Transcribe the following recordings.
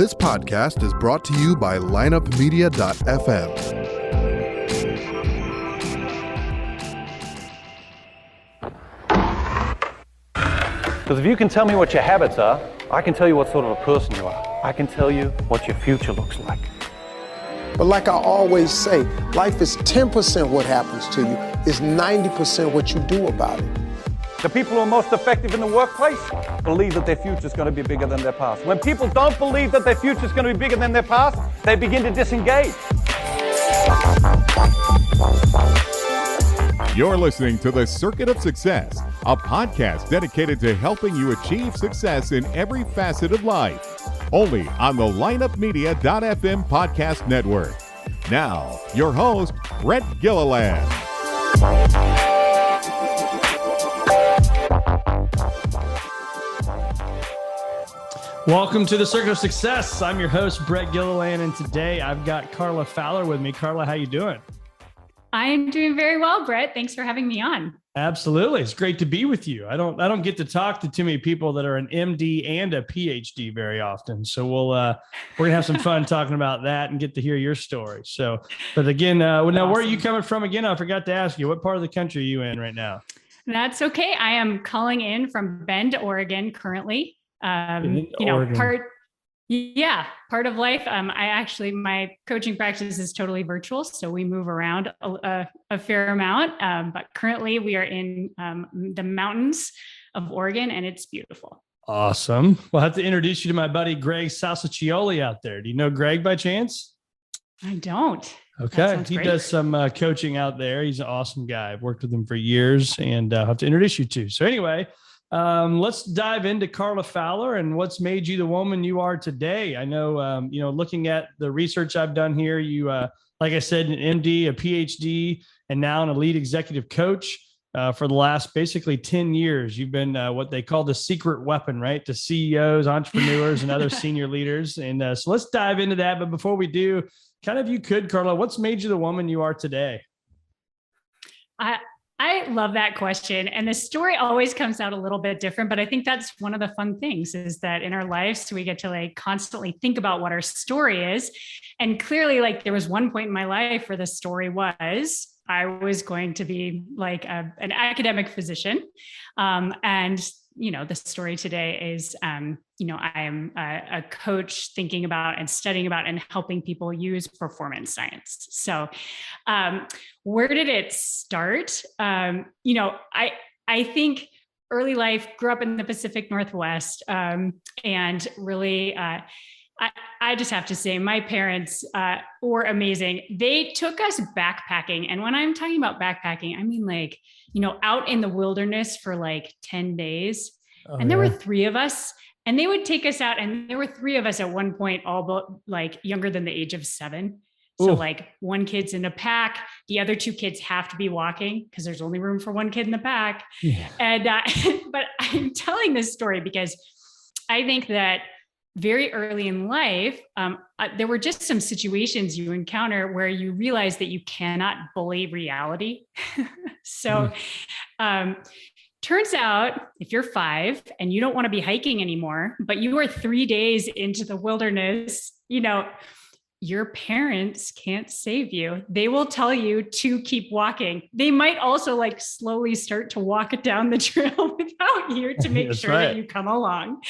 This podcast is brought to you by lineupmedia.fm. Because if you can tell me what your habits are, I can tell you what sort of a person you are. I can tell you what your future looks like. But like I always say, life is 10% what happens to you, it's 90% what you do about it. The people who are most effective in the workplace believe that their future is going to be bigger than their past. When people don't believe that their future is going to be bigger than their past, they begin to disengage. You're listening to The Circuit of Success, a podcast dedicated to helping you achieve success in every facet of life. Only on the lineupmedia.fm podcast network. Now, your host, Brett Gilliland. Welcome to The Circuit of Success. I'm your host, Brett Gilliland, and today I've got Carla Fowler with me. Carla, how you doing? I'm doing very well, Brett. Thanks for having me on. Absolutely. It's great to be with you. I don't get to talk to too many people that are an MD and a PhD very often. So we're going to have some fun talking about that and get to hear your story. So, but again, now Where are you coming from again? I forgot to ask you, what part of the country are you in right now? That's okay. I am calling in from Bend, Oregon currently. Oregon. Part of life. My coaching practice is totally virtual, so we move around a fair amount. But currently we are in the mountains of Oregon, and it's beautiful. Awesome. Well, I have to introduce you to my buddy, Greg Salsiccioli out there. Do you know Greg by chance? I don't. Okay. He does some coaching out there. He's an awesome guy. I've worked with him for years, and I have to introduce you to. So anyway, let's dive into Carla Fowler and what's made you the woman you are today. I know, looking at the research I've done here, you, like I said, an MD, a PhD, and now an elite executive coach for the last basically 10 years. You've been what they call the secret weapon, right? To CEOs, entrepreneurs, and other senior leaders. And so let's dive into that. But before we do, you could, Carla, what's made you the woman you are today? I love that question. And the story always comes out a little bit different, but I think that's one of the fun things is that in our lives, we get to constantly think about what our story is. And clearly, there was one point in my life where the story was, I was going to be an academic physician. The story today is, I am a coach thinking about and studying about and helping people use performance science. So where did it start? I think early life, grew up in the Pacific Northwest, and really, I just have to say my parents were amazing. They took us backpacking. And when I'm talking about backpacking, I mean out in the wilderness for 10 days. There were three of us, and they would take us out. And there were three of us at one point, all but younger than the age of 7. So one kid's in a pack. The other two kids have to be walking because there's only room for one kid in the pack. Yeah. And, but I'm telling this story because I think that very early in life, there were just some situations you encounter where you realize that you cannot bully reality. Turns out if you're 5 and you don't want to be hiking anymore, but you are 3 days into the wilderness, your parents can't save you. They will tell you to keep walking. They might also slowly start to walk it down the trail without you to make sure that you come along.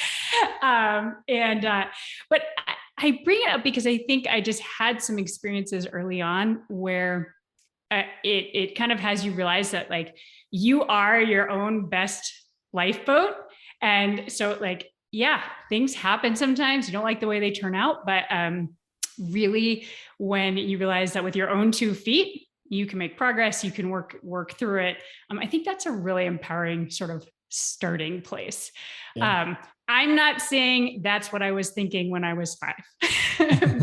But I bring it up because I think I just had some experiences early on where it kind of has you realize that you are your own best lifeboat. And so things happen sometimes. You don't like the way they turn out, but really when you realize that with your own 2 feet, you can make progress, you can work through it. I think that's a really empowering sort of starting place. Yeah. I'm not saying that's what I was thinking when I was 5,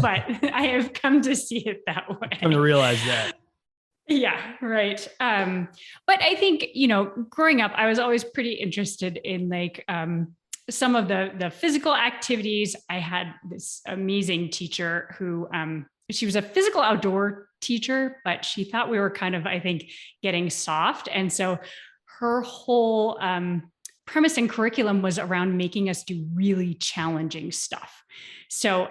but I have come to see it that way. Come to realize that. Yeah, right. But I think, growing up, I was always pretty interested in some of the physical activities. I had this amazing teacher who, she was a physical outdoor teacher, but she thought we were kind of, I think, getting soft. And so her whole premise and curriculum was around making us do really challenging stuff. So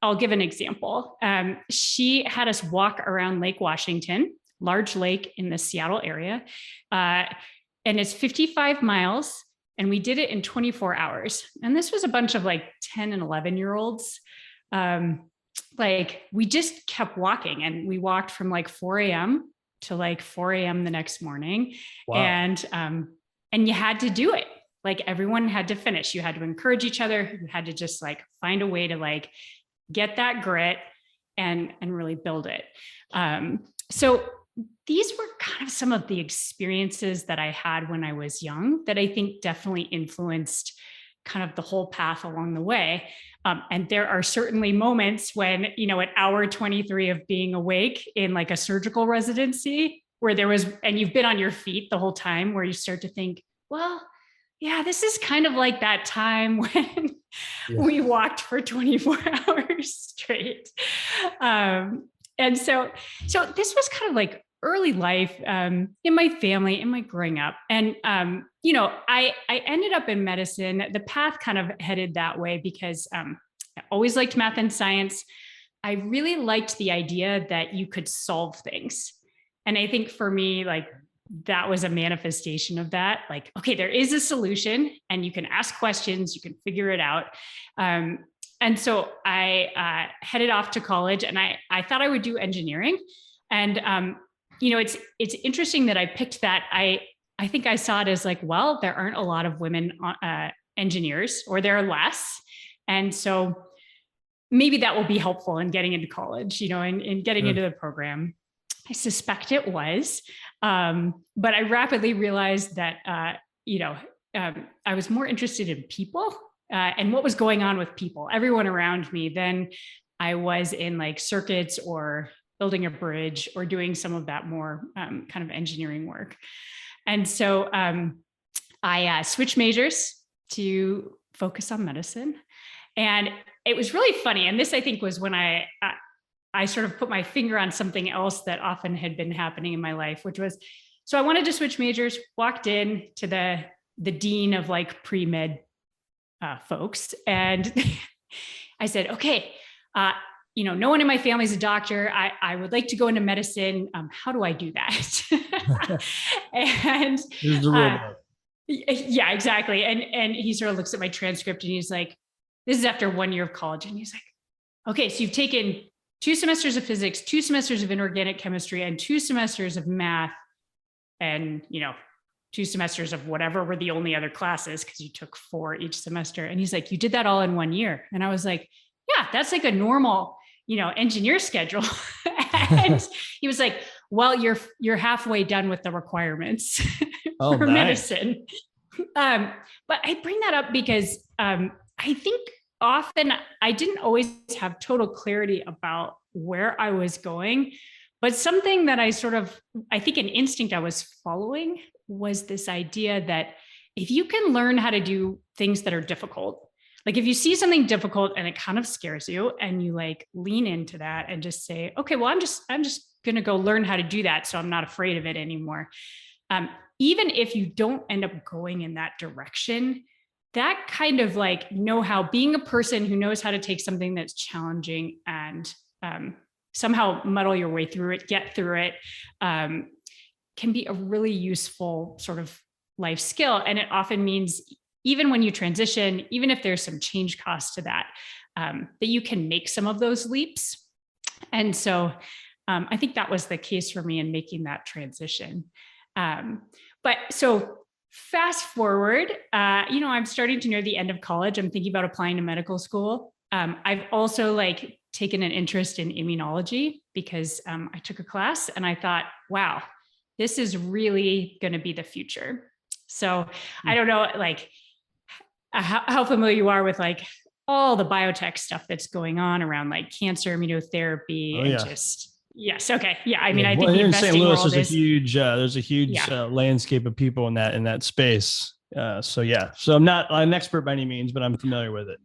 I'll give an example. She had us walk around Lake Washington, large lake in the Seattle area, and it's 55 miles, and we did it in 24 hours. And this was a bunch of like 10 and 11-year-olds. Like we just kept walking, and we walked from like 4 a.m. to like 4 a.m. the next morning. Wow. And you had to do it. Like everyone had to finish. You had to encourage each other. You had to just like find a way to like get that grit and really build it. So these were kind of some of the experiences that I had when I was young that I think definitely influenced kind of the whole path along the way. And there are certainly moments when, you know, at hour 23 of being awake in like a surgical residency where there was, and you've been on your feet the whole time, where you start to think, well, yeah, this is kind of like that time when we walked for 24 hours straight. And so this was kind of like early life in my family, in my growing up. And, you know, I ended up in medicine. The path kind of headed that way because I always liked math and science. I really liked the idea that you could solve things. And I think for me, like, that was a manifestation of that. Like, okay, there is a solution and you can ask questions, you can figure it out. And so I headed off to college, and I thought I would do engineering. And, you know, it's interesting that I picked that. I think I saw it as like, well, there aren't a lot of women engineers, or there are less. And so maybe that will be helpful in getting into college, you know, and getting into the program. I suspect it was, but I rapidly realized that, you know, I was more interested in people and what was going on with people, everyone around me, than I was in like circuits or building a bridge or doing some of that more kind of engineering work. And so I switched majors to focus on medicine. And it was really funny. And this, I think, was when I sort of put my finger on something else that often had been happening in my life, which was, so I wanted to switch majors, walked in to the dean of like pre-med folks. And I said, okay, you know, no one in my family is a doctor. I would like to go into medicine. How do I do that? And yeah, exactly. And he sort of looks at my transcript and he's like, this is after 1 year of college. And he's like, okay, so you've taken 2 semesters of physics, 2 semesters of inorganic chemistry, and 2 semesters of math, and, you know, 2 semesters of whatever were the only other classes, because you took 4 each semester. And he's like, you did that all in 1 year. And I was like, yeah, that's like a normal, you know, engineer schedule. And he was like, well, you're halfway done with the requirements for medicine. But I bring that up because I think often I didn't always have total clarity about where I was going, but something that I think an instinct I was following was this idea that if you can learn how to do things that are difficult, like if you see something difficult and it kind of scares you and you like lean into that and just say, okay, well, I'm just going to go learn how to do that, so I'm not afraid of it anymore. Even if you don't end up going in that direction, that kind of like know-how, being a person who knows how to take something that's challenging and somehow muddle your way through it, get through it, can be a really useful sort of life skill. And it often means, even when you transition, even if there's some change cost to that, that you can make some of those leaps. And so I think that was the case for me in making that transition. But so fast forward, you know, I'm starting to near the end of college. I'm thinking about applying to medical school. I've also like taken an interest in immunology because I took a class and I thought, wow, this is really going to be the future. So I don't know, like how familiar you are with like all the biotech stuff that's going on around like cancer immunotherapy and just. Yes. Okay. Yeah. I mean, I think here in St. Louis there's a huge landscape of people in that space. So I'm not an expert by any means, but I'm familiar with it.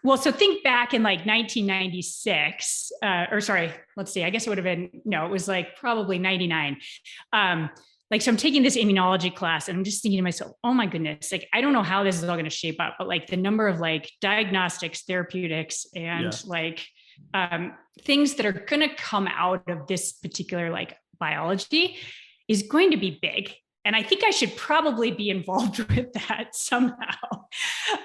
Well, so think back in like 1996, or sorry, let's see, I guess it would have been, no, it was like probably 99. so I'm taking this immunology class and I'm just thinking to myself, oh my goodness, like, I don't know how this is all going to shape up, but like the number of like diagnostics, therapeutics, and things that are going to come out of this particular like biology is going to be big. And I think I should probably be involved with that somehow.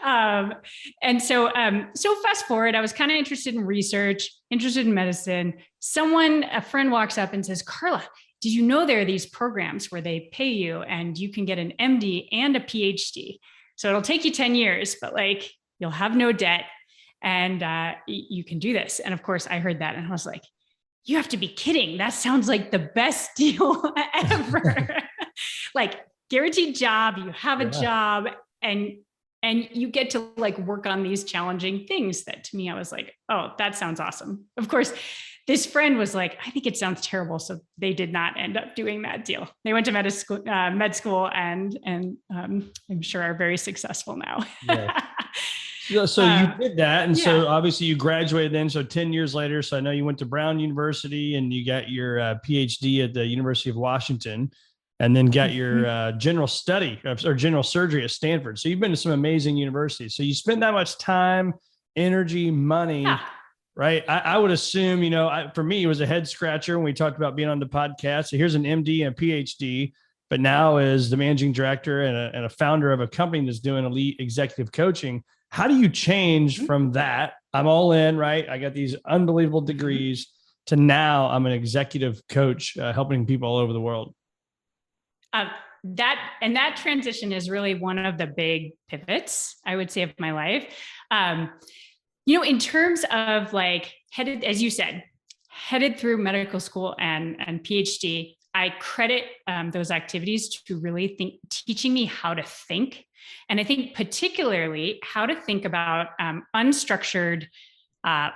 And so fast forward, I was kind of interested in research, interested in medicine. A friend walks up and says, Carla, did you know there are these programs where they pay you and you can get an MD and a PhD? So it'll take you 10 years, but like you'll have no debt and you can do this. And of course I heard that and I was like, you have to be kidding. That sounds like the best deal ever. Like guaranteed job, you have a job and you get to like work on these challenging things that to me, I was like, oh, that sounds awesome. Of course, this friend was like, I think it sounds terrible. So they did not end up doing that deal. They went to med school and I'm sure are very successful now. So you did that. And so obviously you graduated then. So 10 years later, so I know you went to Brown University and you got your PhD at the University of Washington and then got your general study or general surgery at Stanford. So you've been to some amazing universities. So you spent that much time, energy, money, right? I would assume, for me, it was a head scratcher when we talked about being on the podcast. So here's an MD and a PhD, but now is the managing director and a founder of a company that's doing elite executive coaching. How do you change from that? I'm all in, right? I got these unbelievable degrees to now I'm an executive coach helping people all over the world. That transition is really one of the big pivots, I would say, of my life. In terms of like as you said, headed through medical school and PhD, I credit those activities to really teaching me how to think. And I think particularly how to think about unstructured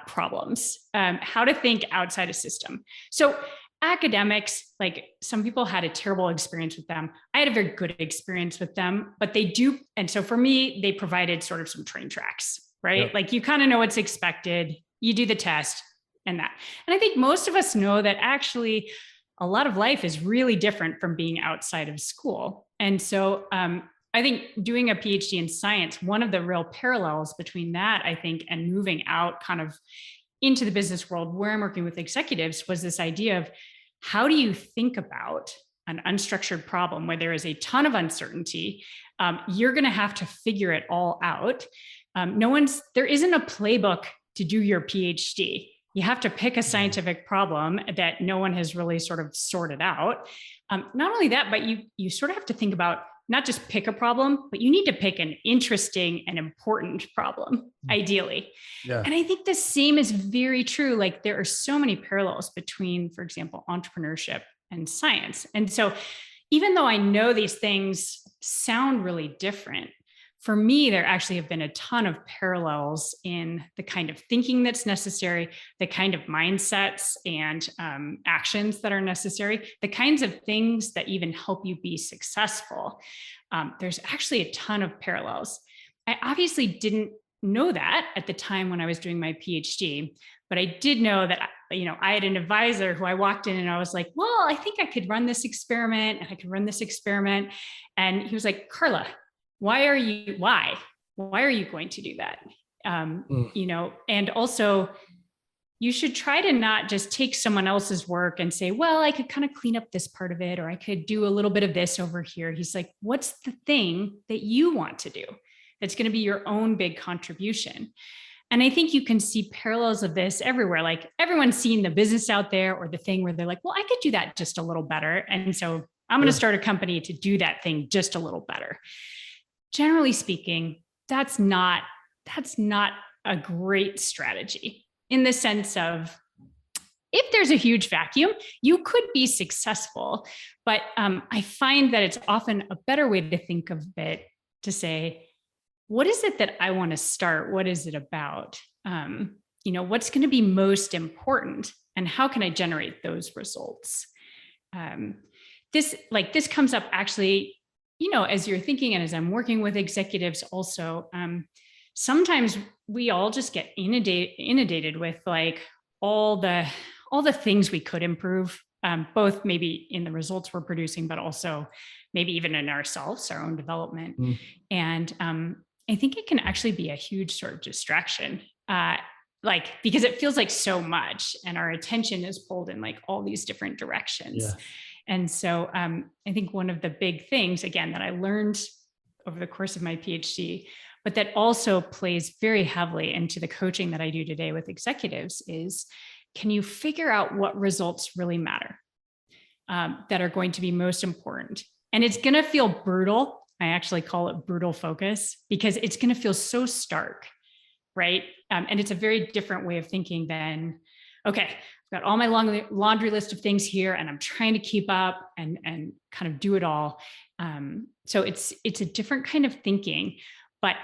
problems, how to think outside a system. So academics, like some people had a terrible experience with them. I had a very good experience with them, but they do. And so for me, they provided sort of some train tracks, right? Yep. Like you kind of know what's expected, you do the test and that. And I think most of us know that actually a lot of life is really different from being outside of school. And so I think doing a PhD in science, one of the real parallels between that, I think, and moving out kind of into the business world where I'm working with executives was this idea of how do you think about an unstructured problem where there is a ton of uncertainty? You're going to have to figure it all out. There isn't a playbook to do your PhD. You have to pick a scientific problem that no one has really sort of sorted out. Not only that, but you sort of have to think about not just pick a problem, but you need to pick an interesting and important problem, ideally. Yeah. And I think the same is very true. Like there are so many parallels between, for example, entrepreneurship and science. And so even though I know these things sound really different, for me, there actually have been a ton of parallels in the kind of thinking that's necessary, the kind of mindsets and actions that are necessary, the kinds of things that even help you be successful. There's actually a ton of parallels. I obviously didn't know that at the time when I was doing my PhD, but I did know that, I had an advisor who I walked in and I was like, well, I think I could run this experiment and I could run this experiment. And he was like, Carla, why are you going to do that? And also you should try to not just take someone else's work and say, well, I could kind of clean up this part of it, or I could do a little bit of this over here. He's like, what's the thing that you want to do that's going to be your own big contribution? And I think you can see parallels of this everywhere. Like everyone's seen the business out there or the thing where they're like, well, I could do that just a little better. And so I'm going to start a company to do that thing just a little better. Generally speaking, that's not a great strategy in the sense of if there's a huge vacuum, you could be successful. But I find that it's often a better way to think of it to say, what is it that I want to start? What is it about? What's going to be most important and how can I generate those results? This comes up actually, as you're thinking and as I'm working with executives also, sometimes we all just get inundated with like all the things we could improve both maybe in the results we're producing, but also maybe even in ourselves, our own development. And I think it can actually be a huge sort of distraction, because it feels like so much and our attention is pulled in like all these different directions. Yeah. And so I think one of the big things, again, that I learned over the course of my PhD, but that also plays very heavily into the coaching that I do today with executives is, can you figure out what results really matter, that are going to be most important? And it's going to feel brutal. I actually call it brutal focus, because it's going to feel so stark, right? And it's a very different way of thinking than, okay, I've got all my long laundry list of things here and I'm trying to keep up and kind of do it all. So it's a different kind of thinking, but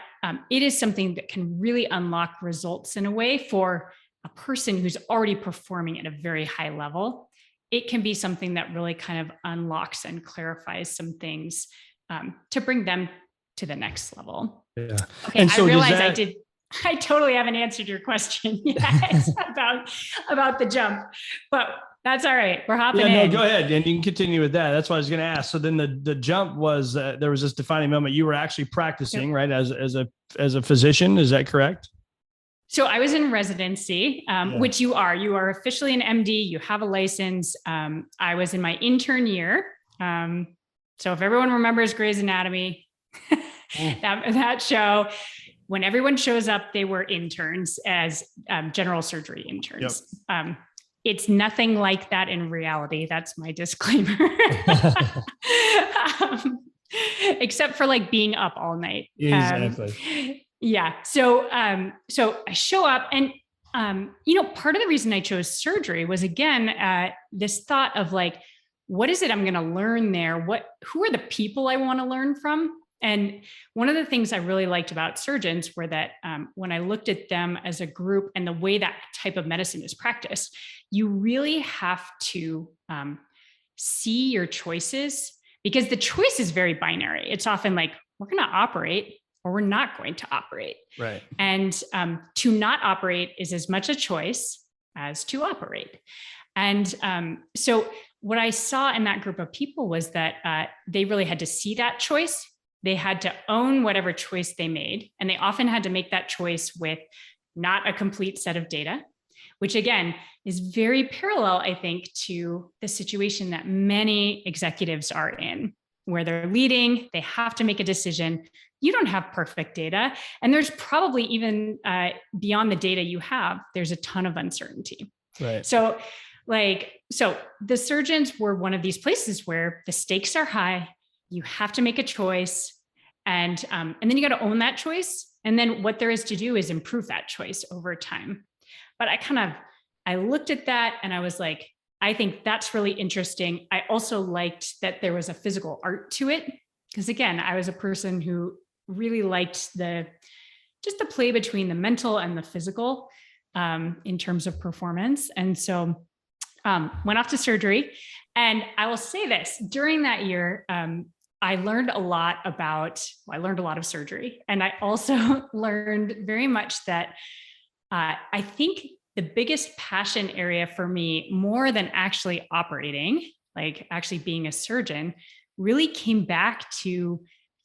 it is something that can really unlock results in a way for a person who's already performing at a very high level. It can be something that really kind of unlocks and clarifies some things to bring them to the next level. Yeah. Okay, and so I realize I totally haven't answered your question yet about the jump, but that's all right. We're hopping in. No, go ahead. And you can continue with that. That's what I was going to ask. So then the jump was, there was this defining moment. You were actually practicing, right? As a physician. Is that correct? So I was in residency, which you are officially an MD. You have a license. I was in my intern year. So if everyone remembers Grey's Anatomy, that show, when everyone shows up, they were interns as general surgery interns. Yep. It's nothing like that in reality. That's my disclaimer. Except for like being up all night. Exactly. Yeah. So I show up and, part of the reason I chose surgery was, again, this thought of like, what is it I'm going to learn there? Who are the people I want to learn from? And one of the things I really liked about surgeons were that when I looked at them as a group and the way that type of medicine is practiced, you really have to see your choices, because the choice is very binary. It's often like, we're going to operate or we're not going to operate. Right. And to not operate is as much a choice as to operate. And so what I saw in that group of people was that they really had to see that choice. They had to own whatever choice they made. And they often had to make that choice with not a complete set of data, which again is very parallel, I think, to the situation that many executives are in, where they're leading, they have to make a decision. You don't have perfect data. And there's probably even beyond the data you have, there's a ton of uncertainty. Right. So the surgeons were one of these places where the stakes are high. You have to make a choice, and then you got to own that choice. And then what there is to do is improve that choice over time. But I looked at that and I was like, I think that's really interesting. I also liked that there was a physical art to it, because again, I was a person who really liked the play between the mental and the physical in terms of performance. And so went off to surgery. And I will say this, during that year, I learned a lot of surgery. And I also learned very much that I think the biggest passion area for me, more than actually operating, like actually being a surgeon, really came back to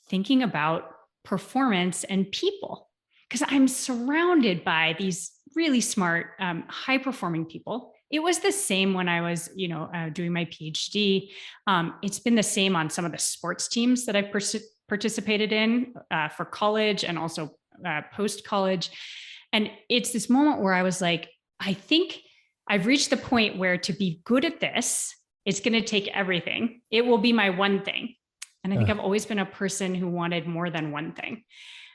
thinking about performance and people. Because I'm surrounded by these really smart, high-performing people. It was the same when I was, doing my PhD. It's been the same on some of the sports teams that I've participated in for college and also post-college. And it's this moment where I was like, I think I've reached the point where to be good at this, it's going to take everything. It will be my one thing. And I think I've always been a person who wanted more than one thing.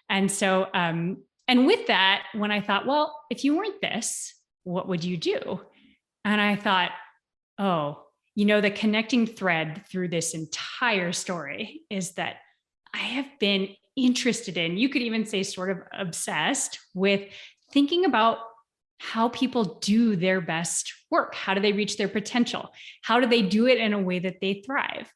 And so, and with that, when I thought, well, if you weren't this, what would you do? And I thought, the connecting thread through this entire story is that I have been interested in, you could even say sort of obsessed with thinking about how people do their best work. How do they reach their potential? How do they do it in a way that they thrive?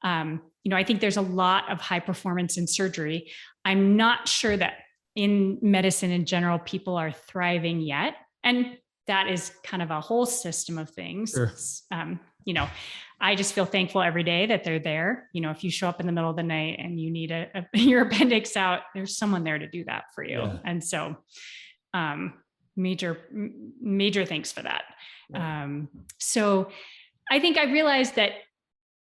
I think there's a lot of high performance in surgery. I'm not sure that in medicine in general, people are thriving yet. And that is kind of a whole system of things. Sure. I just feel thankful every day that they're there. If you show up in the middle of the night and you need your appendix out, there's someone there to do that for you. Yeah. And so, major thanks for that. Yeah. So I think I realized that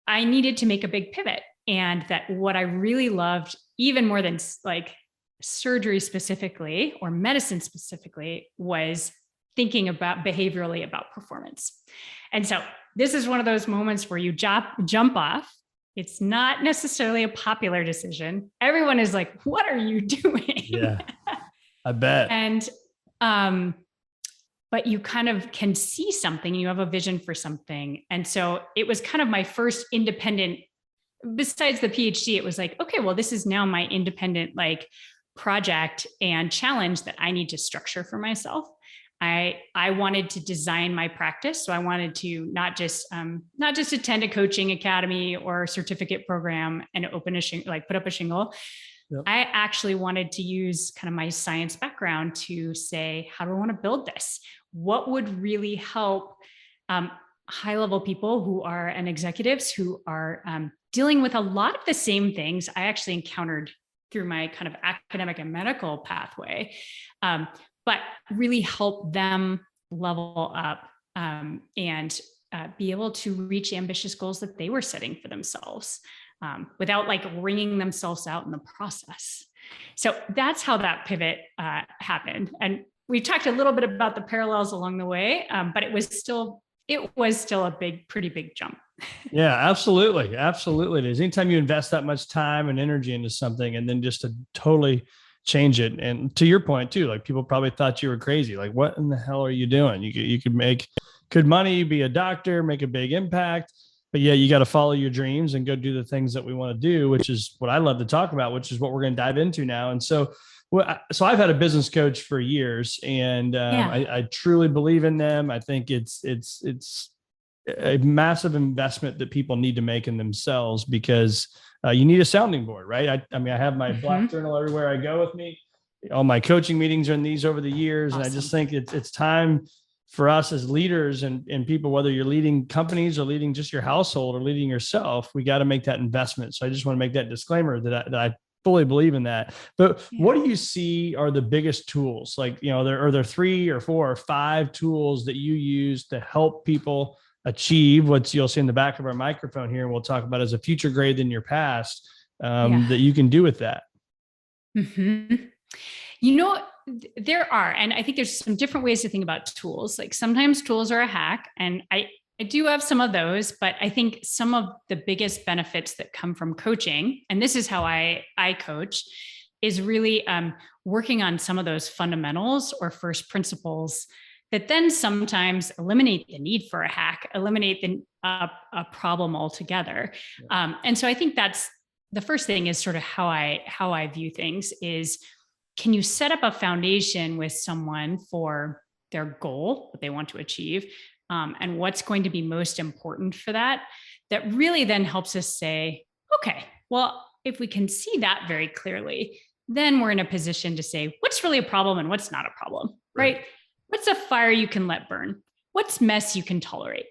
I needed to make a big pivot, and that what I really loved, even more than like surgery specifically or medicine specifically, was thinking about behaviorally about performance. And so this is one of those moments where you jump off. It's not necessarily a popular decision. Everyone is like, what are you doing? Yeah, I bet. And, but you kind of can see something, you have a vision for something. And so it was kind of my first independent, besides the PhD, it was like, okay, well, this is now my independent like project and challenge that I need to structure for myself. I wanted to design my practice. So I wanted to not just attend a coaching academy or certificate program and open put up a shingle. Yep. I actually wanted to use kind of my science background to say, how do I want to build this? What would really help high-level people who are and executives who are dealing with a lot of the same things I actually encountered through my kind of academic and medical pathway, but really help them level up and be able to reach ambitious goals that they were setting for themselves without like wringing themselves out in the process. So that's how that pivot happened. And we talked a little bit about the parallels along the way, but it was still a pretty big jump. Yeah, absolutely. Absolutely. It is. Anytime you invest that much time and energy into something and then just to totally change it. And to your point too, like people probably thought you were crazy. Like, what in the hell are you doing? You could make good money, be a doctor, make a big impact, but yeah, you got to follow your dreams and go do the things that we want to do, which is what I love to talk about, which is what we're going to dive into now. And so I've had a business coach for years, and I truly believe in them. I think it's a massive investment that people need to make in themselves, because you need a sounding board, right? I mean, I have my black journal everywhere I go with me. All my coaching meetings are in these over the years. Awesome. And I just think it's time for us as leaders and people, whether you're leading companies or leading just your household or leading yourself, we got to make that investment. So I just want to make that disclaimer that I fully believe in that. But what do you see are the biggest tools? Like, are there 3 or 4 or 5 tools that you use to help people achieve what you'll see in the back of our microphone here, and we'll talk about as a future grade than your past, that you can do with that? Mm-hmm. There are, and I think there's some different ways to think about tools. Like sometimes tools are a hack, and I do have some of those, but I think some of the biggest benefits that come from coaching, and this is how I coach, is really working on some of those fundamentals or first principles that then sometimes eliminate the need for a hack, eliminate a problem altogether. Yeah. And so I think that's the first thing, is sort of how I view things is, can you set up a foundation with someone for their goal, what they want to achieve, and what's going to be most important for that really then helps us say, okay, well, if we can see that very clearly, then we're in a position to say, what's really a problem and what's not a problem, right? What's a fire you can let burn? What's mess you can tolerate?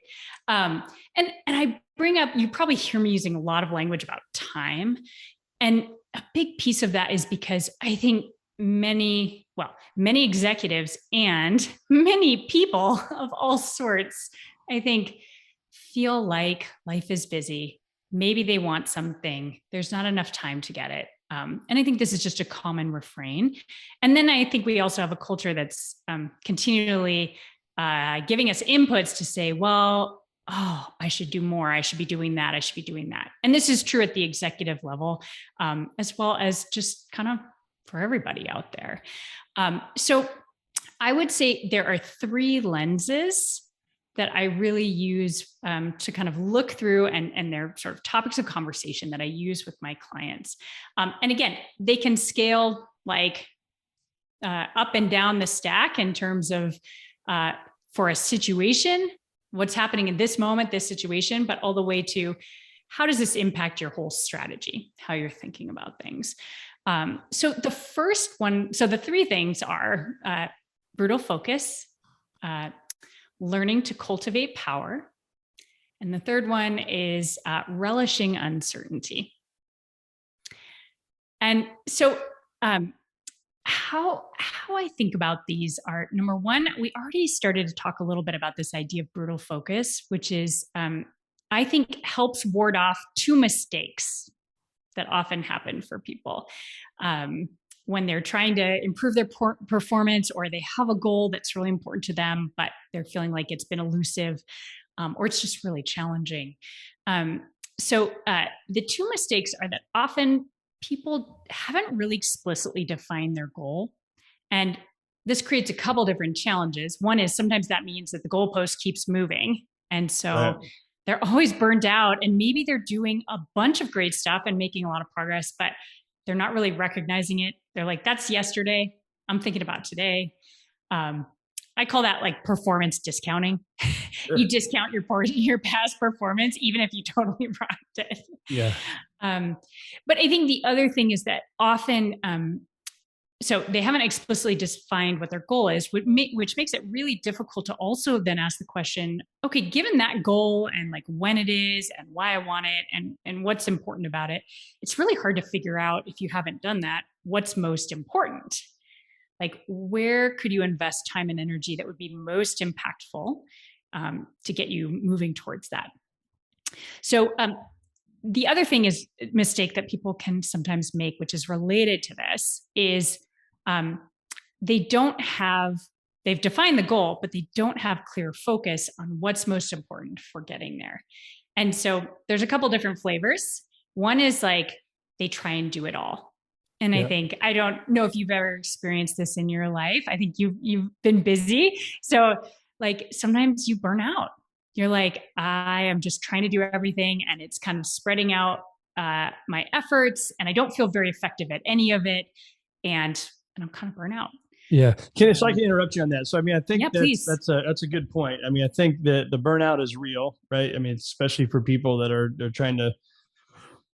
And I bring up, you probably hear me using a lot of language about time. And a big piece of that is because I think many executives and many people of all sorts, I think, feel like life is busy. Maybe they want something. There's not enough time to get it. And I think this is just a common refrain. And then I think we also have a culture that's continually giving us inputs to say, well, I should do more. I should be doing that. I should be doing that. And this is true at the executive level, as well as just kind of for everybody out there. So I would say there are 3 lenses that I really use to kind of look through, and they're sort of topics of conversation that I use with my clients. And again, they can scale like up and down the stack in terms of for a situation, what's happening in this moment, this situation, but all the way to how does this impact your whole strategy, how you're thinking about things. So the first one, so the 3 things are brutal focus, learning to cultivate power, And the third one is relishing uncertainty. And so how I think about these are, number one, we already started to talk a little bit about this idea of brutal focus, which is, I think, helps ward off two mistakes that often happen for people when they're trying to improve their performance, or they have a goal that's really important to them, but they're feeling like it's been elusive, or it's just really challenging. So the two mistakes are that often people haven't really explicitly defined their goal. And this creates a couple different challenges. One is sometimes that means that the goalpost keeps moving. And so they're always burned out, and maybe they're doing a bunch of great stuff and making a lot of progress, but they're not really recognizing it. They're like, that's yesterday. I'm thinking about today. I call that like performance discounting. Sure. You discount your past performance, even if you totally rocked it. Yeah. But I think the other thing is that often, so they haven't explicitly defined what their goal is, which makes it really difficult to also then ask the question, okay, given that goal and like when it is and why I want it and what's important about it, it's really hard to figure out, if you haven't done that, what's most important. Like, where could you invest time and energy that would be most impactful to get you moving towards that? So the other thing is mistake that people can sometimes make, which is related to this, is they've defined the goal, but they don't have clear focus on what's most important for getting there. And so there's a couple different flavors. One is like they try and do it all. And I think, I don't know if you've ever experienced this in your life. I think you've been busy. So like sometimes you burn out. You're like, I am just trying to do everything, and it's kind of spreading out my efforts, and I don't feel very effective at any of it. And I'm kind of burnt out. Yeah. So I can interrupt you on that. So, I mean, I think that's a good point. I mean, I think that the burnout is real, right? I mean, especially for people they're trying to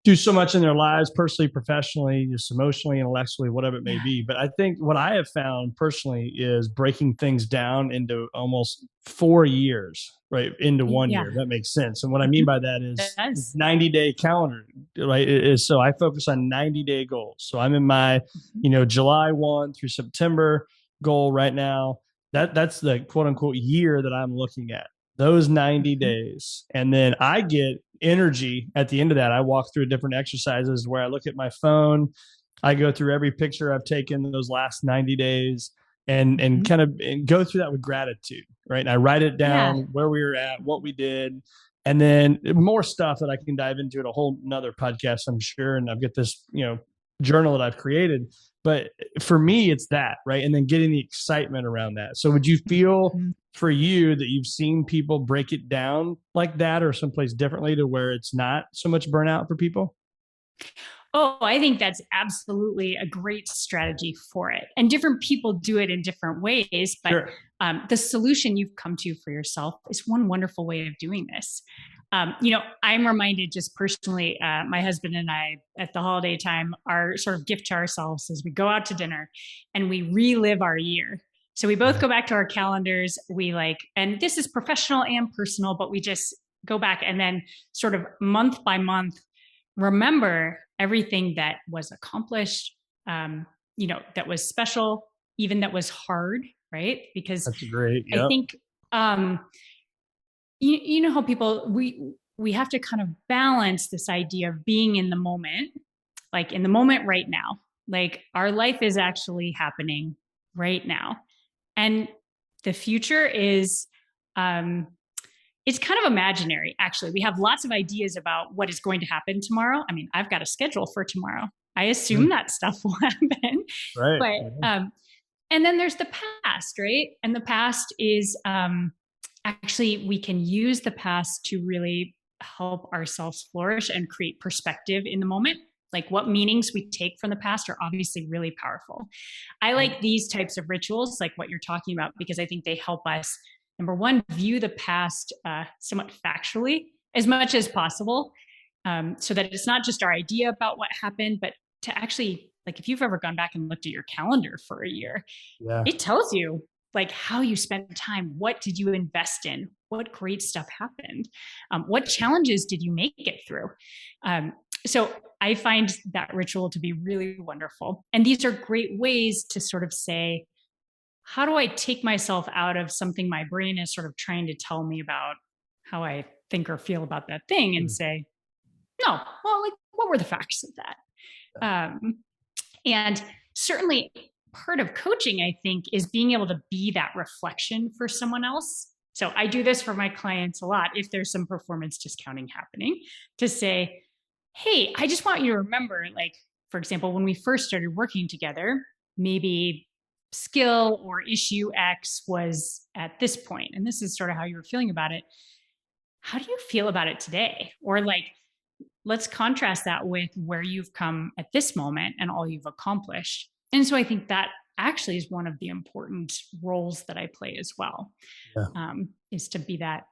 do so much in their lives, personally, professionally, just emotionally, intellectually, whatever it may be. But I think what I have found personally is breaking things down into almost 4 years, right? Into 1 year. That makes sense. And what I mean by that is 90-day calendar, right? So I focus on 90-day goals. So I'm in my, July 1 through September goal right now. That's the quote unquote year that I'm looking at. Those 90 days. And then I get energy at the end of that. I walk through different exercises where I look at my phone. I go through every picture I've taken in those last 90 days and kind of go through that with gratitude, right? And I write it down where we were at, what we did, and then more stuff that I can dive into at a whole nother podcast, I'm sure. And I've got this, journal that I've created. But for me, it's that, right? And then getting the excitement around that. So would you feel for you that you've seen people break it down like that or someplace differently to where it's not so much burnout for people? Oh, I think that's absolutely a great strategy for it. And different people do it in different ways. But the solution you've come to for yourself is one wonderful way of doing this. I'm reminded just personally, my husband and I at the holiday time, our sort of gift to ourselves is we go out to dinner and we relive our year. So we both go back to our calendars. And this is professional and personal, but we just go back and then sort of month by month, remember everything that was accomplished, that was special, even that was hard, right? Because that's great. Yep. I think, you know how people, we have to kind of balance this idea of being in the moment, like in the moment right now, like our life is actually happening right now. And the future is, it's kind of imaginary. Actually, we have lots of ideas about what is going to happen tomorrow. I mean, I've got a schedule for tomorrow. I assume that stuff will happen. Right. But, and then there's the past, right? And the past is, actually, we can use the past to really help ourselves flourish and create perspective in the moment. Like what meanings we take from the past are obviously really powerful. I like these types of rituals, like what you're talking about, because I think they help us, number one, view the past somewhat factually as much as possible, so that it's not just our idea about what happened, but to actually, like if you've ever gone back and looked at your calendar for a year, it tells you like how you spent time. What did you invest in? what great stuff happened? What challenges did you make it through? So I find that ritual to be really wonderful. And these are great ways to sort of say, how do I take myself out of something my brain is sort of trying to tell me about how I think or feel about that thing and say, no, well, like, what were the facts of that? And certainly part of coaching, I think, is being able to be that reflection for someone else. So I do this for my clients a lot. If there's some performance discounting happening, to say, hey, I just want you to remember, like, for example, when we first started working together, maybe skill or issue X was at this point, and this is sort of how you were feeling about it. How do you feel about it today? Or like, let's contrast that with where you've come at this moment and all you've accomplished. And so I think that actually is one of the important roles that I play as well, is to be that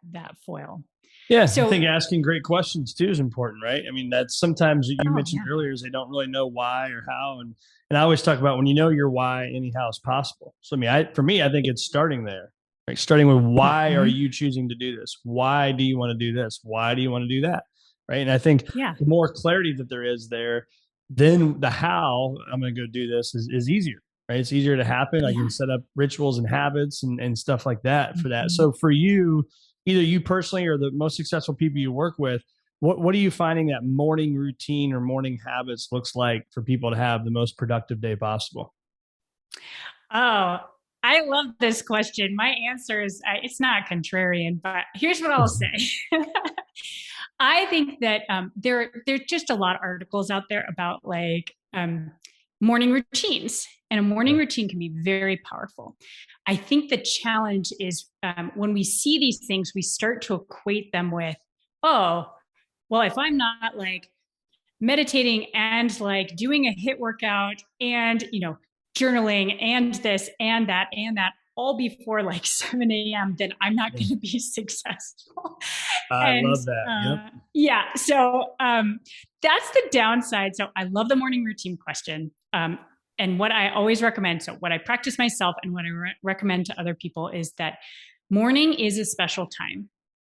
foil. Yeah. So I think asking great questions too is important, right? I mean, that's sometimes you mentioned earlier is they don't really know why or how. And I always talk about when you know your why, anyhow is possible. So I mean, for me, I think it's starting there, right? Starting with why are you choosing to do this? Why do you want to do this? Why do you want to do that? Right. And I think the more clarity that there is there, then the how I'm going to go do this is easier, right? It's easier to happen. I can set up rituals and habits and stuff like that for that. So for you, either you personally or the most successful people you work with, what are you finding that morning routine or morning habits looks like for people to have the most productive day possible? Oh, I love this question. My answer is, it's not contrarian, but here's what I'll say. I think that there are just a lot of articles out there about like morning routines, and a morning routine can be very powerful. I think the challenge is when we see these things, we start to equate them with, oh, well, if I'm not like meditating and like doing a HIIT workout and, journaling and this and that all before like 7 a.m., then I'm not going to be successful. I love that. Yeah. So that's the downside. So I love the morning routine question. And what I always recommend, so what I practice myself and what I recommend to other people is that morning is a special time.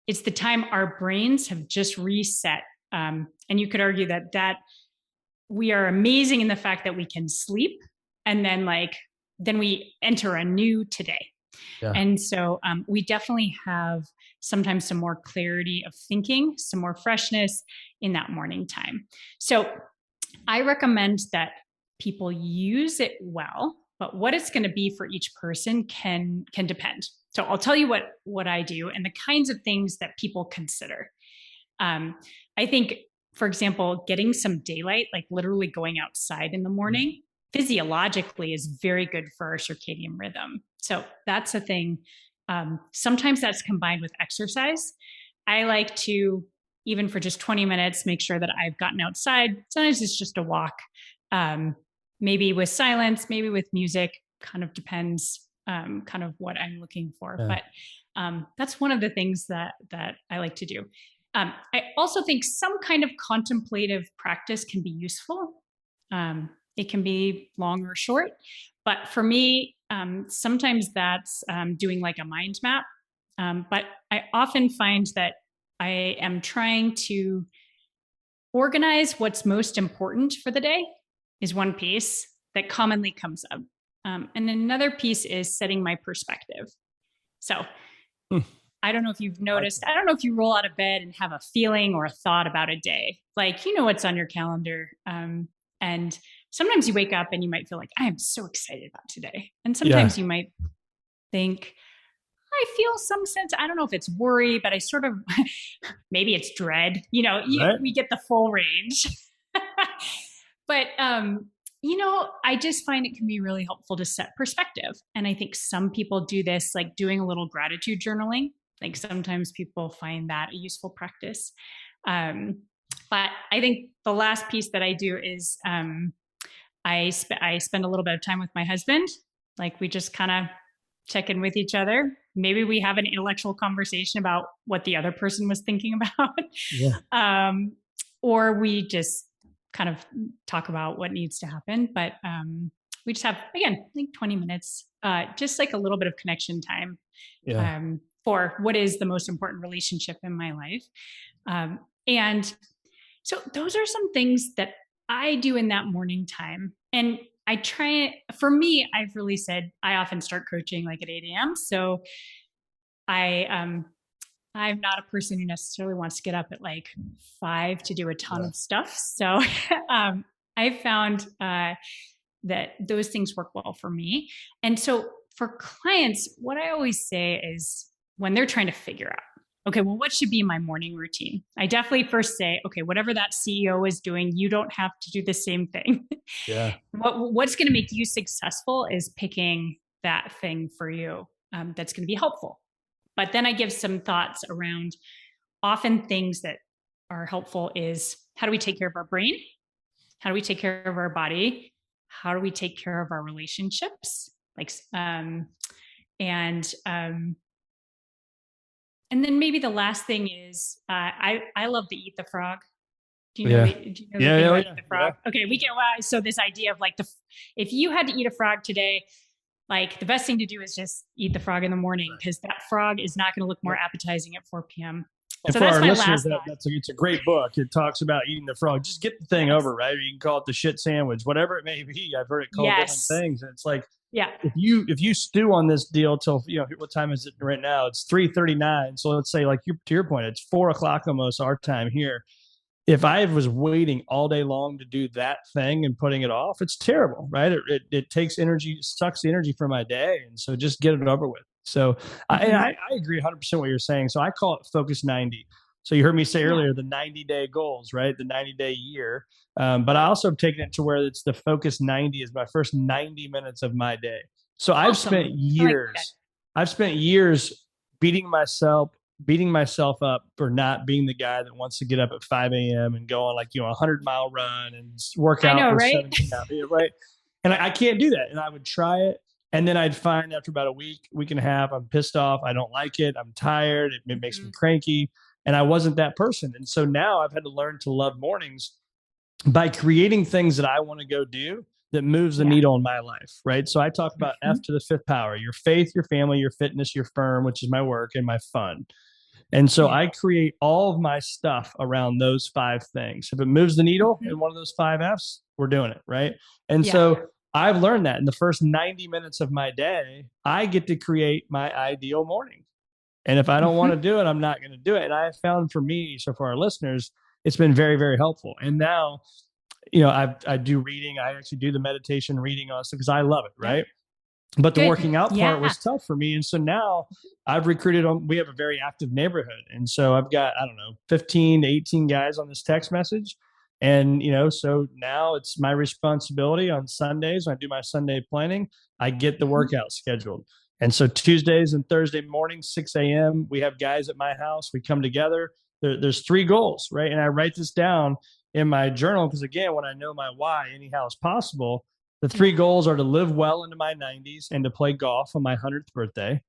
It's the time our brains have just reset. And you could argue that we are amazing in the fact that we can sleep and then we enter a new today. Yeah. And so we definitely have sometimes some more clarity of thinking, some more freshness in that morning time. So I recommend that people use it well, but what it's going to be for each person can depend. So I'll tell you what I do and the kinds of things that people consider. I think, for example, getting some daylight, like literally going outside in the morning, physiologically is very good for our circadian rhythm. So that's a thing. Sometimes that's combined with exercise. I like to, even for just 20 minutes, make sure that I've gotten outside. Sometimes it's just a walk, maybe with silence, maybe with music, kind of depends kind of what I'm looking for. Yeah. But that's one of the things that I like to do. I also think some kind of contemplative practice can be useful. It can be long or short, but for me, sometimes that's doing like a mind map. But I often find that I am trying to organize what's most important for the day is one piece that commonly comes up. And another piece is setting my perspective. So I don't know if you've noticed, I don't know if you roll out of bed and have a feeling or a thought about a day, like, what's on your calendar. And sometimes you wake up and you might feel like, I am so excited about today. And sometimes you might think, I feel some sense, I don't know if it's worry, but I sort of, maybe it's dread, we get the full range. But, I just find it can be really helpful to set perspective. And I think some people do this, like doing a little gratitude journaling. Like sometimes people find that a useful practice. But I think the last piece that I do is I spend a little bit of time with my husband. Like we just kind of check in with each other. Maybe we have an intellectual conversation about what the other person was thinking about. Or we just kind of talk about what needs to happen. But we just have, again, I think 20 minutes, just like a little bit of connection time. for what is the most important relationship in my life. And so those are some things that I do in that morning time. And I try, for me, I've really said, I often start coaching like at 8 a.m. So I'm not a person who necessarily wants to get up at like 5 to do a ton of stuff. So I found that those things work well for me. And so for clients, what I always say is when they're trying to figure out, okay, well, what should be my morning routine? I definitely first say, okay, whatever that CEO is doing, you don't have to do the same thing. Yeah. What's going to make you successful is picking that thing for you that's going to be helpful. But then I give some thoughts around often things that are helpful is how do we take care of our brain? How do we take care of our body? How do we take care of our relationships? And then maybe the last thing is I love the eat the frog. Do you know the thing about eat the frog? Yeah. Okay, we get so this idea of like if you had to eat a frog today, like the best thing to do is just eat the frog in the morning because that frog is not going to look more appetizing at 4 p.m. And so for that's our my listeners, last it's a great book. It talks about eating the frog. Just get the thing over, right? Or you can call it the shit sandwich, whatever it may be. I've heard it called different things. And it's like, if you stew on this deal till, what time is it right now? It's 3:39. So let's say, like to your point, it's 4 o'clock almost our time here. If I was waiting all day long to do that thing and putting it off, it's terrible, right? It takes energy, sucks the energy from my day. And so just get it over with. So I agree 100% what you're saying. So I call it Focus 90. So you heard me say earlier, the 90-day goals, right? The 90-day year. But I also have taken it to where it's the Focus 90 is my first 90 minutes of my day. So I've spent years beating myself up for not being the guy that wants to get up at 5 a.m. and go on like, a 100-mile run and work out for 17 hours, right? And I can't do that. And I would try it. And then I'd find after about a week and a half, I'm pissed off. I don't like it. I'm tired. It makes me cranky. And I wasn't that person. And so now I've had to learn to love mornings by creating things that I want to go do that moves the needle in my life, right? So I talk about F to the 5th power, your faith, your family, your fitness, your firm, which is my work, and my fun. And so I create all of my stuff around those 5 things. If it moves the needle in one of those 5 F's, we're doing it, right? And so I've learned that in the first 90 minutes of my day, I get to create my ideal morning. And if I don't want to do it, I'm not going to do it. And I have found for me, so for our listeners, it's been very, very helpful. And now, I do reading. I actually do the meditation reading on stuff because I love it, right? But the working out part was tough for me. And so now I've recruited we have a very active neighborhood. And so I've got, 15 to 18 guys on this text message. And, so now it's my responsibility on Sundays when I do my Sunday planning, I get the workout scheduled. And so Tuesdays and Thursday mornings, 6 a.m., we have guys at my house. We come together. There's 3 goals, right? And I write this down in my journal because, again, when I know my why, anyhow is possible, the 3 goals are to live well into my 90s and to play golf on my 100th birthday.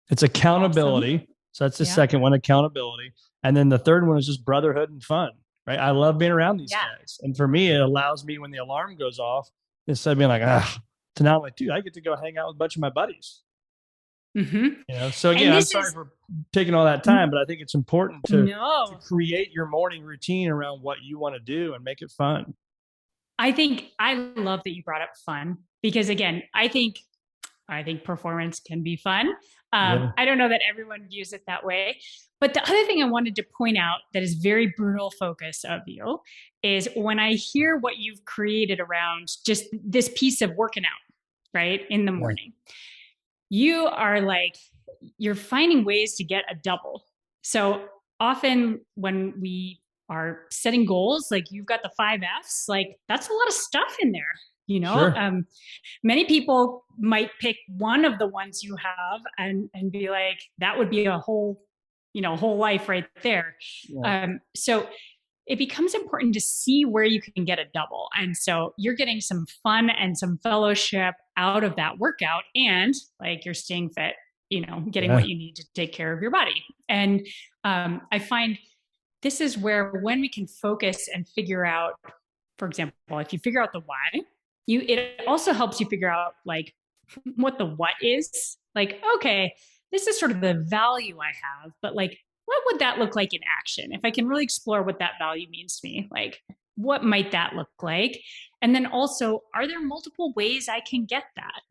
It's accountability. Awesome. So that's the second one, accountability. And then the third one is just brotherhood and fun, right? I love being around these guys. And for me, it allows me when the alarm goes off, instead of being like, to now I'm like, dude, I get to go hang out with a bunch of my buddies. So again, I'm sorry for taking all that time, but I think it's important to create your morning routine around what you want to do and make it fun. I love that you brought up fun because, again, I think performance can be fun. I don't know that everyone views it that way. But the other thing I wanted to point out that is very brutal focus of you is when I hear what you've created around just this piece of working out, right, in the morning. You are you're finding ways to get a double. So often when we are setting goals, like you've got the 5 F's, like that's a lot of stuff in there, Sure. Many people might pick one of the ones you have and be like, that would be a whole life right there. Yeah. So it becomes important to see where you can get a double. And so you're getting some fun and some fellowship out of that workout and you're staying fit, getting what you need to take care of your body. And I find this is where when we can focus and figure out, for example, if you figure out the why, it also helps you figure out what the what is. Okay, this is sort of the value I have, but like, what would that look like in action? If I can really explore what that value means to me, like, what might that look like? And then also, are there multiple ways I can get that?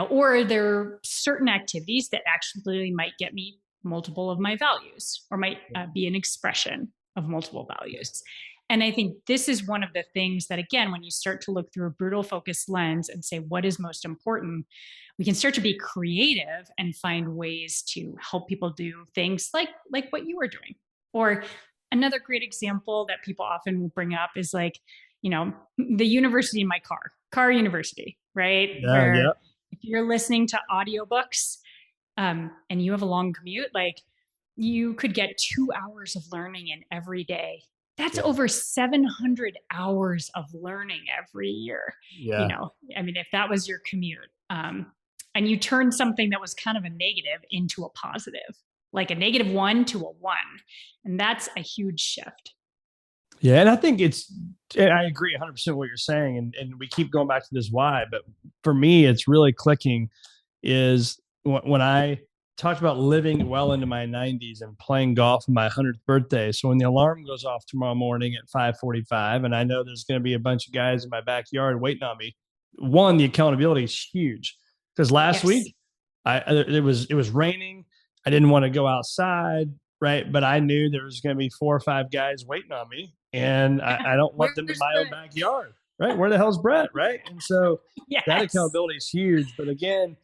Or are there certain activities that actually might get me multiple of my values or might be an expression of multiple values? And I think this is one of the things that, again, when you start to look through a brutal focus lens and say, what is most important, we can start to be creative and find ways to help people do things like what you were doing. Or another great example that people often will bring up is like, the university in my car university, right? Where if you're listening to audiobooks and you have a long commute, like you could get 2 hours of learning in every day. That's over 700 hours of learning every year. If that was your commute, and you turn something that was kind of a negative into a positive, like a -1 to a 1. And that's a huge shift. Yeah. And I think I agree 100% what you're saying. And we keep going back to this why, but for me, it's really clicking is when I talked about living well into my 90s and playing golf on my 100th birthday. So when the alarm goes off tomorrow morning at 5:45, and I know there's going to be a bunch of guys in my backyard waiting on me, one, the accountability is huge. Because last week it was raining. I didn't want to go outside, right? But I knew there was going to be 4 or 5 guys waiting on me, and I don't want them in my own backyard, right? Where the hell's Brett, right? And so that accountability is huge. But again,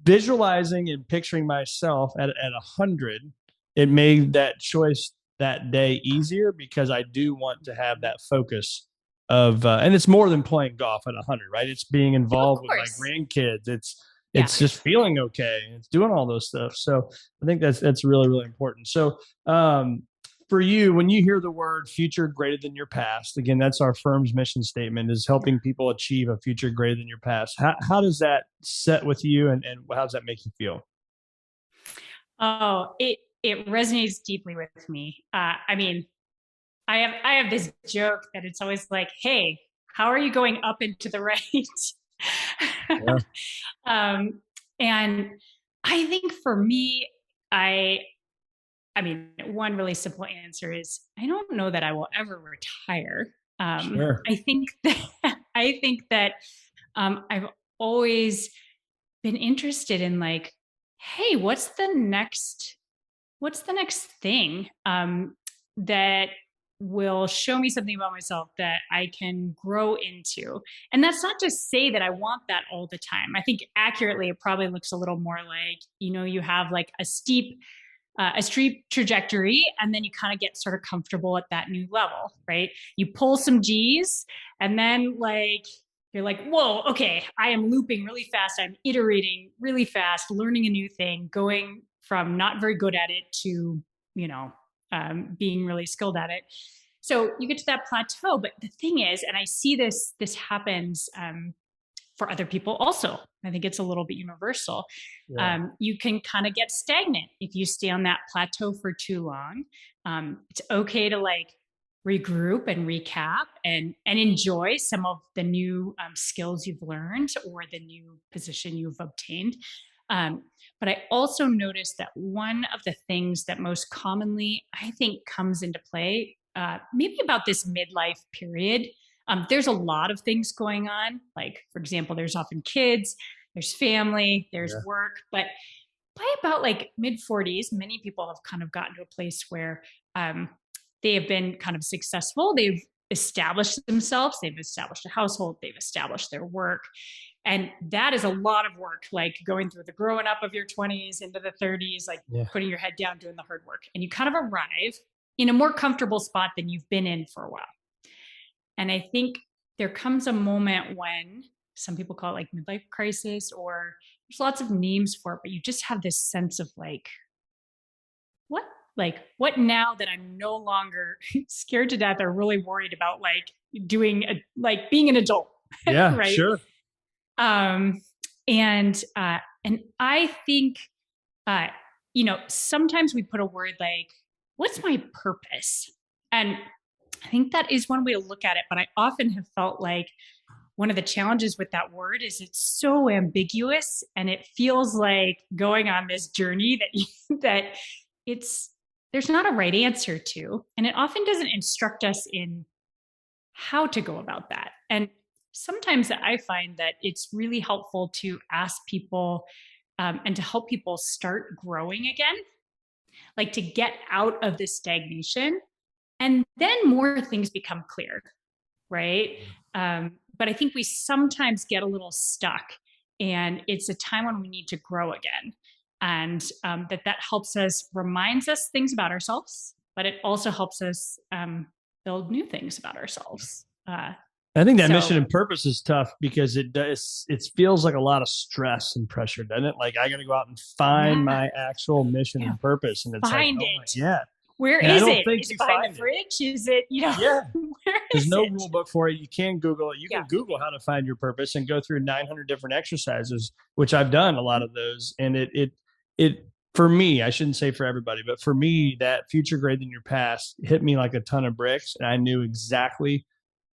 visualizing and picturing myself at 100, it made that choice that day easier because I do want to have that focus of, and it's more than playing golf at 100, right? It's being involved with my grandkids. It's just feeling okay. It's doing all those stuff. So I think that's really, really important. So, for you, when you hear the word future greater than your past, again, that's our firm's mission statement, is helping people achieve a future greater than your past. How does that set with you, and how does that make you feel? Oh, it resonates deeply with me. I have this joke that it's always like, hey, how are you going up and to the right? And I think for me, one really simple answer is I don't know that I will ever retire. Sure. I think that I've always been interested in like, hey, what's the next thing that will show me something about myself that I can grow into. And that's not to say that I want that all the time. I think accurately, it probably looks a little more like, you have like a steep trajectory, and then you kind of get sort of comfortable at that new level, right? You pull some G's, and then like, you're like, whoa, okay, I am looping really fast. I'm iterating really fast, learning a new thing, going from not very good at it to, being really skilled at it. So you get to that plateau. But the thing is, and I see this happens for other people also. I think it's a little bit universal. You can kind of get stagnant if you stay on that plateau for too long. It's okay to like regroup and recap and enjoy some of the new skills you've learned or the new position you've obtained. But I also noticed that one of the things that most commonly I think comes into play, maybe about this midlife period, there's a lot of things going on. Like, for example, there's often kids, there's family, there's work. But by about like mid 40s, many people have kind of gotten to a place where they have been kind of successful. They've established themselves, they've established a household, they've established their work. And that is a lot of work, like going through the growing up of your 20s into the 30s, like putting your head down, doing the hard work. And you kind of arrive in a more comfortable spot than you've been in for a while. And I think there comes a moment when some people call it like midlife crisis, or there's lots of names for it, but you just have this sense of like, what now that I'm no longer scared to death or really worried about like being an adult. Yeah, right. Sure. And I think, sometimes we put a word like, what's my purpose? And I think that is one way to look at it. But I often have felt like one of the challenges with that word is it's so ambiguous, and it feels like going on this journey that there's not a right answer to, and it often doesn't instruct us in how to go about that. And sometimes I find that it's really helpful to ask people and to help people start growing again, like to get out of this stagnation, and then more things become clear, right? But I think we sometimes get a little stuck, and it's a time when we need to grow again. And that helps us, reminds us things about ourselves, but it also helps us build new things about ourselves. I think that mission and purpose is tough because it feels like a lot of stress and pressure, doesn't it? Like I got to go out and find my actual mission and purpose. And it's find like, it. Yeah. Where is it? Is it behind the fridge? Is it, There's no rule book for it. You can Google it. You can Google how to find your purpose and go through 900 different exercises, which I've done a lot of those. And it for me, I shouldn't say for everybody, but for me, that future greater than your past hit me like a ton of bricks. And I knew exactly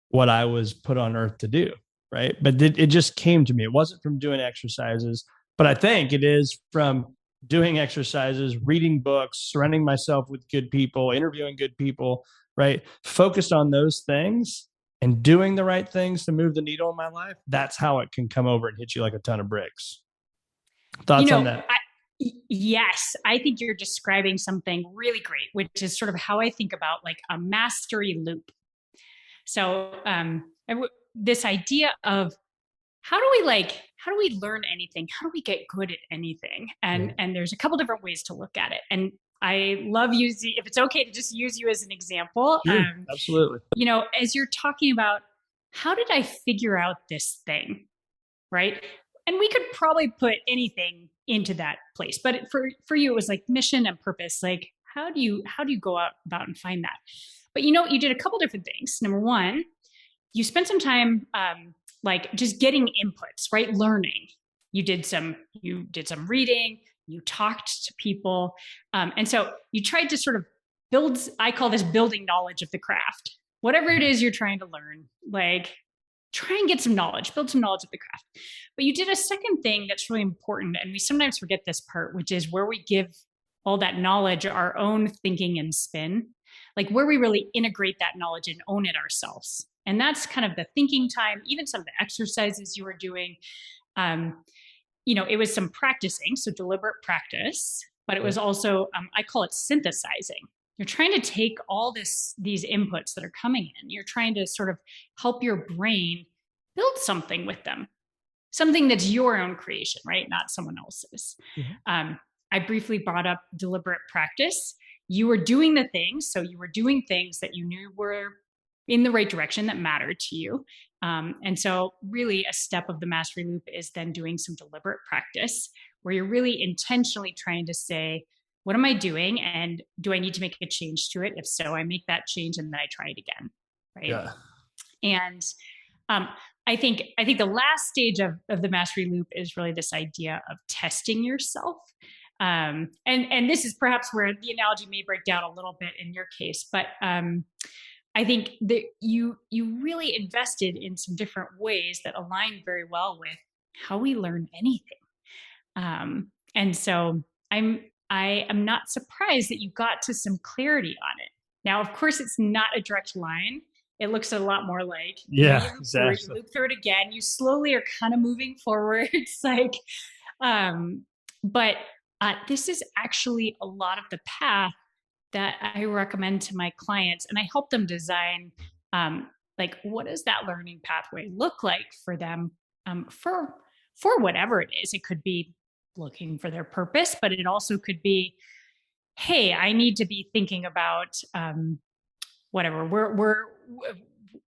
what I was put on earth to do. Right. But it just came to me. It wasn't from doing exercises, but I think it is from doing exercises, reading books, surrounding myself with good people, interviewing good people, right? Focused on those things and doing the right things to move the needle in my life. That's how it can come over and hit you like a ton of bricks. Thoughts on that? Yes, I think you're describing something really great, which is sort of how I think about like a mastery loop. So this idea of how do we learn anything? How do we get good at anything? And there's a couple different ways to look at it. And I love using, if it's okay to just use you as an example. Sure, absolutely. As you're talking about, how did I figure out this thing? Right. And we could probably put anything into that place, but for you, it was like mission and purpose. Like, how do you go about and find that? But you did a couple different things. Number one, you spent some time, like just getting inputs, right? Learning. You did some reading, you talked to people. And so you tried to sort of build, I call this building knowledge of the craft. Whatever it is you're trying to learn, like try and get some knowledge, build some knowledge of the craft. But you did a second thing that's really important. And we sometimes forget this part, which is where we give all that knowledge our own thinking and spin, like where we really integrate that knowledge and own it ourselves. And that's kind of the thinking time, even some of the exercises you were doing. It was some practicing, so deliberate practice, but it was also, I call it synthesizing. You're trying to take all these inputs that are coming in. You're trying to sort of help your brain build something with them, something that's your own creation, right? Not someone else's. Mm-hmm. I briefly brought up deliberate practice. You were doing the things, so you were doing things that you knew were in the right direction that mattered to you. And so really a step of the mastery loop is then doing some deliberate practice where you're really intentionally trying to say, what am I doing? And do I need to make a change to it? If so, I make that change and then I try it again. Right. Yeah. And I think the last stage of the mastery loop is really this idea of testing yourself. And this is perhaps where the analogy may break down a little bit in your case, but I think that you really invested in some different ways that align very well with how we learn anything. And so I am not surprised that you got to some clarity on it. Now, of course, it's not a direct line. It looks a lot more like, exactly. You loop through it again. You slowly are kind of moving forward. It's like, but this is actually a lot of the path that I recommend to my clients, and I help them design, like, what does that learning pathway look like for them, for whatever it is. It could be looking for their purpose, but it also could be, hey, I need to be thinking about whatever.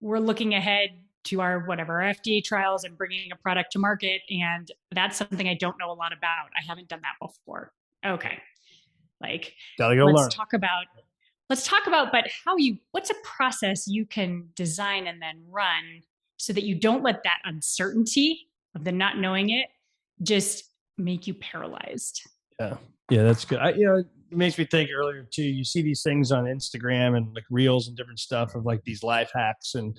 We're looking ahead to our FDA trials and bringing a product to market, and that's something I don't know a lot about. I haven't done that before. Okay. Like, let's talk about, but what's a process you can design and then run so that you don't let that uncertainty of the not knowing it just make you paralyzed. Yeah. That's good. It makes me think earlier too, you see these things on Instagram and like reels and different stuff of like these life hacks. And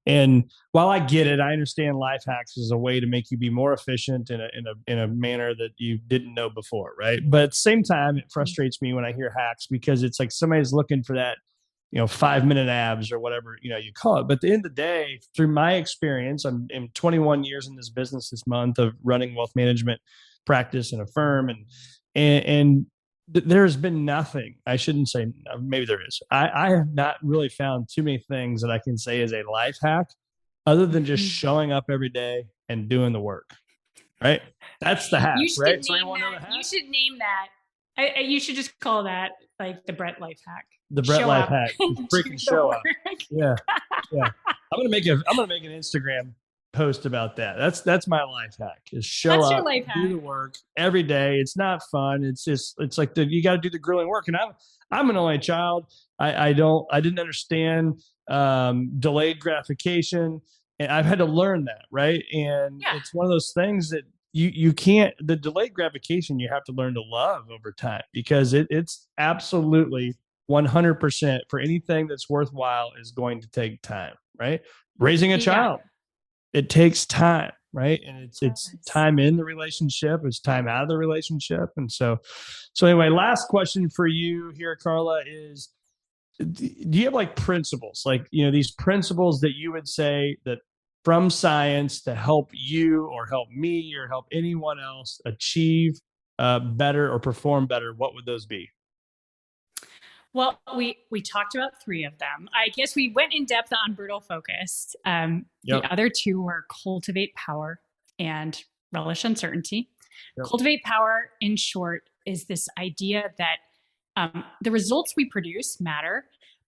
And while I get it, I understand life hacks is a way to make you be more efficient in a manner that you didn't know before, right? But at the same time, it frustrates me when I hear hacks because it's like somebody's looking for that, 5-minute abs or whatever, you call it. But at the end of the day, through my experience, I'm 21 years in this business this month of running wealth management practice in a firm. And there's been nothing, I shouldn't say, maybe there is. I have not really found too many things that I can say is a life hack other than just showing up every day and doing the work, right? That's the hack, You should right? name that. You should name that. You should just call that like the Brett life hack. The Brett Show life up hack. and Just do freaking the show work. up. Yeah. Yeah. I'm gonna make an Instagram post about that. That's my life hack is show That's your up, life do hack. the work every day. It's not fun. It's like you got to do the grueling work. And I'm an only child. I didn't understand delayed gratification, and I've had to learn that, right? And Yeah. it's one of those things that you can't, the delayed gratification you have to learn to love over time, because it's absolutely 100% for anything that's worthwhile is going to take time, right? Raising a child, it takes time, right? And it's time in the relationship, it's time out of the relationship. And so anyway, last question for you here, Carla, is do you have like principles, like, these principles that you would say that from science to help you or help me or help anyone else achieve better or perform better? What would those be? Well, we talked about 3 of them. I guess we went in depth on brutal focus. Yep. The other 2 were cultivate power and relish uncertainty. Yep. Cultivate power, in short, is this idea that the results we produce matter,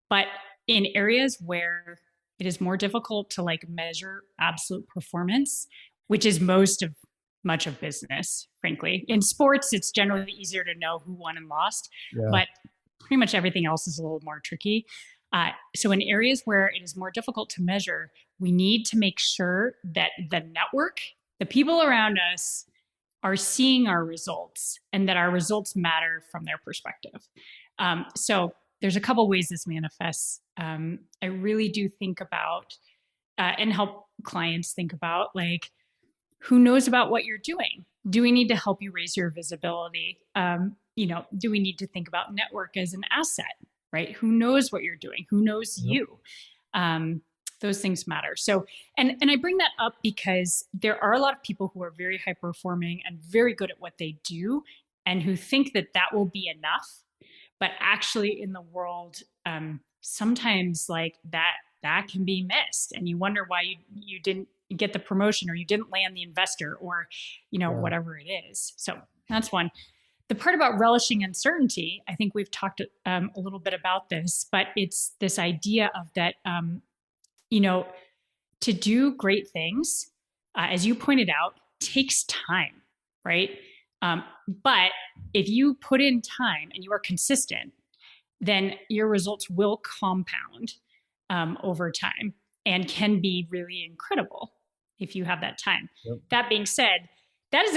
but in areas where it is more difficult to like measure absolute performance, which is much of business, frankly. In sports, it's generally easier to know who won and lost, but pretty much everything else is a little more tricky. So in areas where it is more difficult to measure, we need to make sure that the network, the people around us, are seeing our results and that our results matter from their perspective. So there's a couple ways this manifests. I really do think about and help clients think about, like, who knows about what you're doing? Do we need to help you raise your visibility? Do we need to think about network as an asset, right? Who knows what you're doing? Who knows you? Those things matter. So, and I bring that up because there are a lot of people who are very high performing and very good at what they do, and who think that that will be enough. But actually in the world, sometimes like that can be missed, and you wonder why you didn't get the promotion, or you didn't land the investor, or whatever it is. So that's one. The part about relishing uncertainty, I think we've talked a little bit about this, but it's this idea of that to do great things, as you pointed out, takes time, right? But if you put in time and you are consistent, then your results will compound over time and can be really incredible if you have that time. Yep. That being said, that is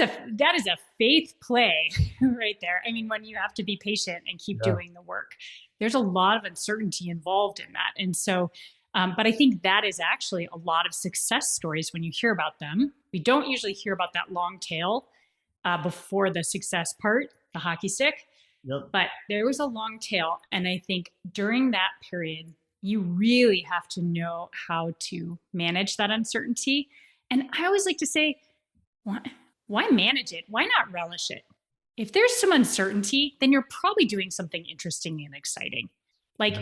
a faith play right there. I mean, when you have to be patient and keep doing the work, there's a lot of uncertainty involved in that. And so, but I think that is actually a lot of success stories when you hear about them. We don't usually hear about that long tail before the success part, the hockey stick. Yep. But there was a long tail. And I think during that period, you really have to know how to manage that uncertainty. And I always like to say, why manage it? Why not relish it? If there's some uncertainty, then you're probably doing something interesting and exciting. Like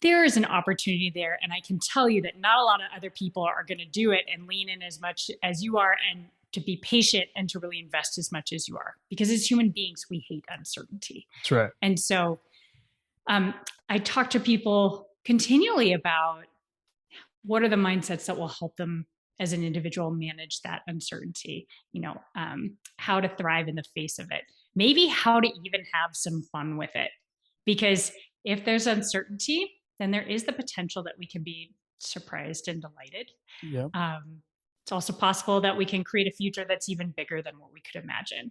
there is an opportunity there. And I can tell you that not a lot of other people are going to do it and lean in as much as you are, and to be patient and to really invest as much as you are. Because as human beings, we hate uncertainty. That's right. And so I talk to people continually about what are the mindsets that will help them as an individual manage that uncertainty, how to thrive in the face of it, maybe how to even have some fun with it. Because if there's uncertainty, then there is the potential that we can be surprised and delighted. Yeah. It's also possible that we can create a future that's even bigger than what we could imagine.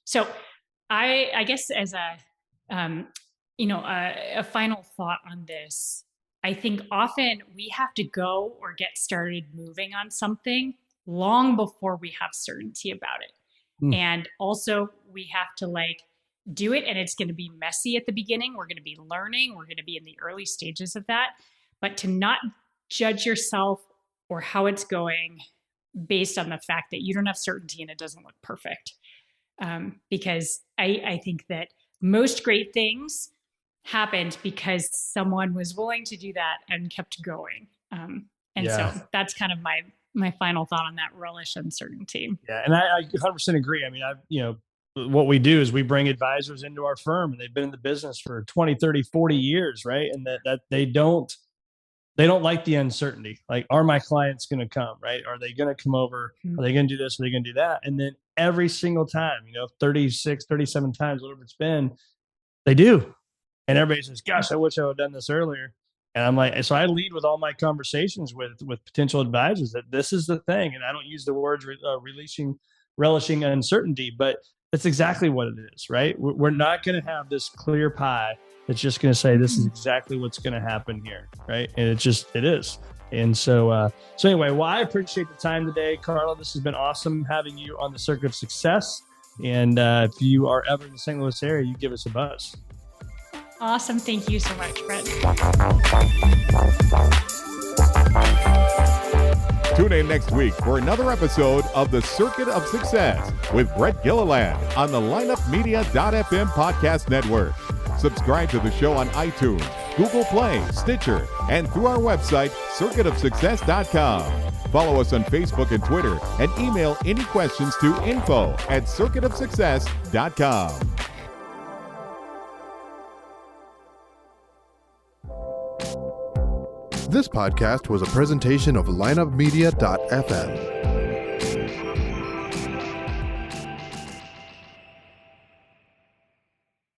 So I guess as a final thought on this, I think often we have to go or get started moving on something long before we have certainty about it. And also we have to do it, and it's going to be messy at the beginning. We're going to be learning. We're going to be in the early stages of that, but to not judge yourself or how it's going based on the fact that you don't have certainty and it doesn't look perfect. Because I think that most great things happened because someone was willing to do that and kept going. So that's kind of my final thought on that: relish uncertainty. Yeah. And I 100% agree. I mean, what we do is we bring advisors into our firm, and they've been in the business for 20, 30, 40 years. Right. And that they don't like the uncertainty. Like, are my clients going to come? Right. Are they going to come over? Are they going to do this? Are they going to do that? And then every single time, 36, 37 times, whatever it's been, they do. And everybody says, gosh, I wish I would have done this earlier. And I'm like, so I lead with all my conversations with potential advisors that this is the thing. And I don't use the words relishing uncertainty, but that's exactly what it is, right? We're not going to have this clear pie that's just going to say, this is exactly what's going to happen here, right? And it is. And so anyway, well, I appreciate the time today, Carla. This has been awesome having you on the Circuit of Success. And if you are ever in the St. Louis area, you give us a buzz. Awesome. Thank you so much, Brett. Tune in next week for another episode of The Circuit of Success with Brett Gilliland on the lineupmedia.fm podcast network. Subscribe to the show on iTunes, Google Play, Stitcher, and through our website, circuitofsuccess.com. Follow us on Facebook and Twitter, and email any questions to info@circuitofsuccess.com. This podcast was a presentation of lineupmedia.fm.